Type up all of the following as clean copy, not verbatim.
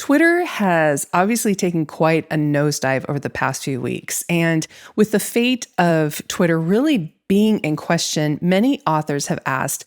Twitter has obviously taken quite a nosedive over the past few weeks. And with the fate of Twitter really being in question, many authors have asked,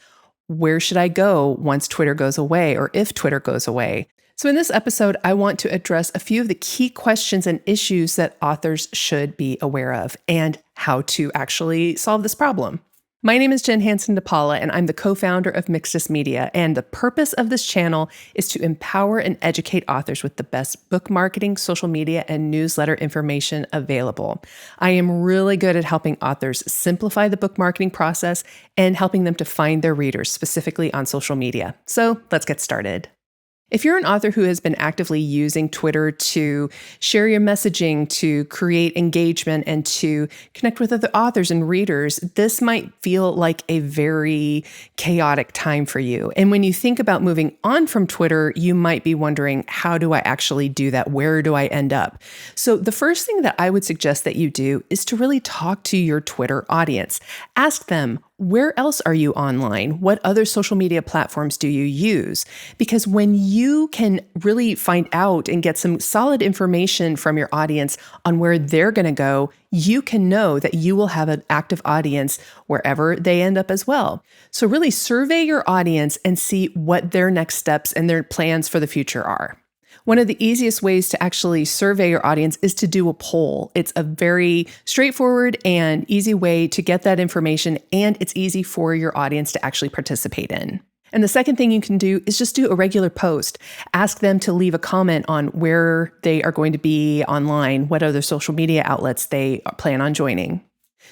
where should I go once Twitter goes away or if Twitter goes away? So in this episode, I want to address a few of the key questions and issues that authors should be aware of and how to actually solve this problem. My name is Jenn Hanson-dePaula, and I'm the co-founder of Mixtus Media, and the purpose of this channel is to empower and educate authors with the best book marketing, social media, and newsletter information available. I am really good at helping authors simplify the book marketing process and helping them to find their readers, specifically on social media. So let's get started. If you're an author who has been actively using Twitter to share your messaging, to create engagement, and to connect with other authors and readers, this might feel like a very chaotic time for you. And when you think about moving on from Twitter, you might be wondering, how do I actually do that? Where do I end up? So the first thing that I would suggest that you do is to really talk to your Twitter audience. Ask them, where else are you online? What other social media platforms do you use? Because when you can really find out and get some solid information from your audience on where they're going to go, you can know that you will have an active audience wherever they end up as well. So really survey your audience and see what their next steps and their plans for the future are. One of the easiest ways to actually survey your audience is to do a poll. It's a very straightforward and easy way to get that information, and it's easy for your audience to actually participate in. And the second thing you can do is just do a regular post. Ask them to leave a comment on where they are going to be online, what other social media outlets they plan on joining.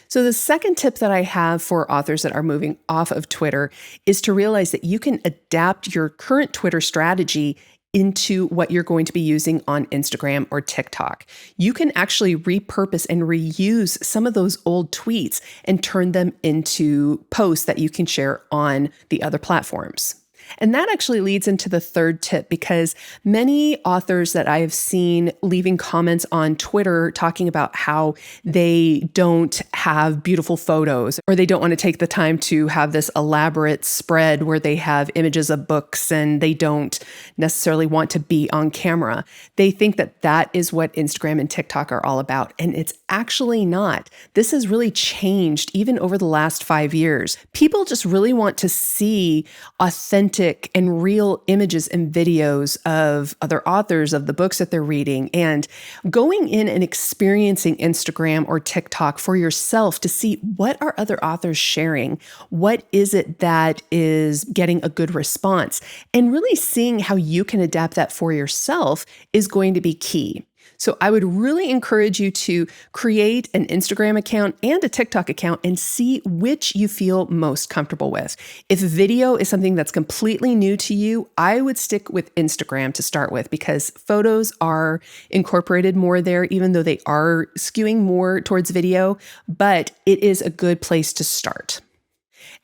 So the second tip that I have for authors that are moving off of Twitter is to realize that you can adapt your current Twitter strategy into what you're going to be using on Instagram or TikTok. You can actually repurpose and reuse some of those old tweets and turn them into posts that you can share on the other platforms. And that actually leads into the third tip, because many authors that I have seen leaving comments on Twitter talking about how they don't have beautiful photos, or they don't want to take the time to have this elaborate spread where they have images of books and they don't necessarily want to be on camera. They think that that is what Instagram and TikTok are all about, and it's actually not. This has really changed even over the last 5 years. People just really want to see authentic and real images and videos of other authors, of the books that they're reading, and going in and experiencing Instagram or TikTok for yourself to see what are other authors sharing, what is it that is getting a good response, and really seeing how you can adapt that for yourself is going to be key. So I would really encourage you to create an Instagram account and a TikTok account and see which you feel most comfortable with. If video is something that's completely new to you, I would stick with Instagram to start with, because photos are incorporated more there, even though they are skewing more towards video, but it is a good place to start.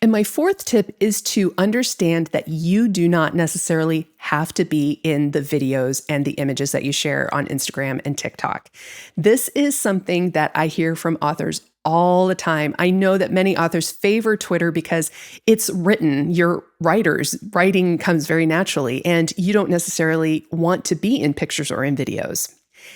And my fourth tip is to understand that you do not necessarily have to be in the videos and the images that you share on Instagram and TikTok. This is something that I hear from authors all the time. I know that many authors favor Twitter because it's written. You're writers. Writing comes very naturally, and you don't necessarily want to be in pictures or in videos.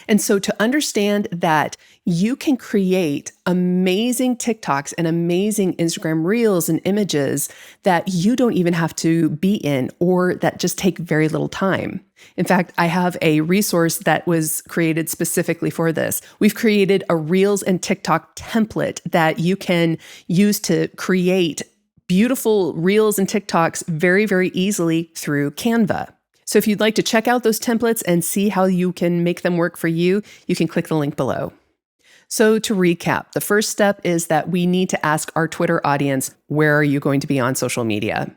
And so to understand that you can create amazing TikToks and amazing Instagram reels and images that you don't even have to be in, or that just take very little time. In fact, I have a resource that was created specifically for this. We've created a Reels and TikTok template that you can use to create beautiful Reels and TikToks very, very easily through Canva. So if you'd like to check out those templates and see how you can make them work for you, you can click the link below. So to recap, the first step is that we need to ask our Twitter audience, where are you going to be on social media?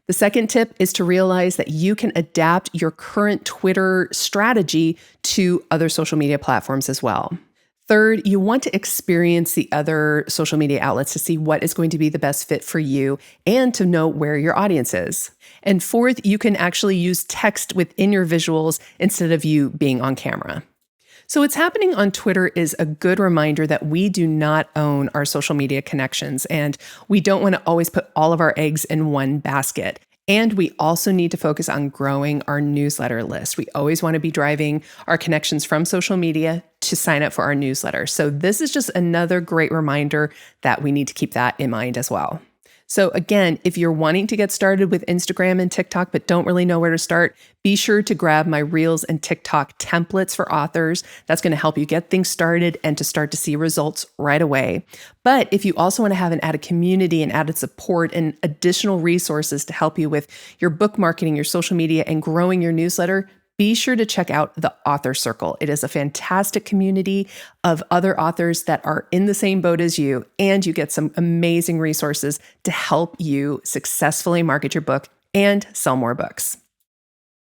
The second tip is to realize that you can adapt your current Twitter strategy to other social media platforms as well. Third, you want to experience the other social media outlets to see what is going to be the best fit for you and to know where your audience is. And fourth, you can actually use text within your visuals instead of you being on camera. So what's happening on Twitter is a good reminder that we do not own our social media connections, and we don't want to always put all of our eggs in one basket. And we also need to focus on growing our newsletter list. We always want to be driving our connections from social media to sign up for our newsletter. So this is just another great reminder that we need to keep that in mind as well. So again, if you're wanting to get started with Instagram and TikTok, but don't really know where to start, be sure to grab my Reels and TikTok templates for authors. That's going to help you get things started and to start to see results right away. But if you also want to have an added community and added support and additional resources to help you with your book marketing, your social media, and growing your newsletter, be sure to check out the Author Circle. It is a fantastic community of other authors that are in the same boat as you, and you get some amazing resources to help you successfully market your book and sell more books.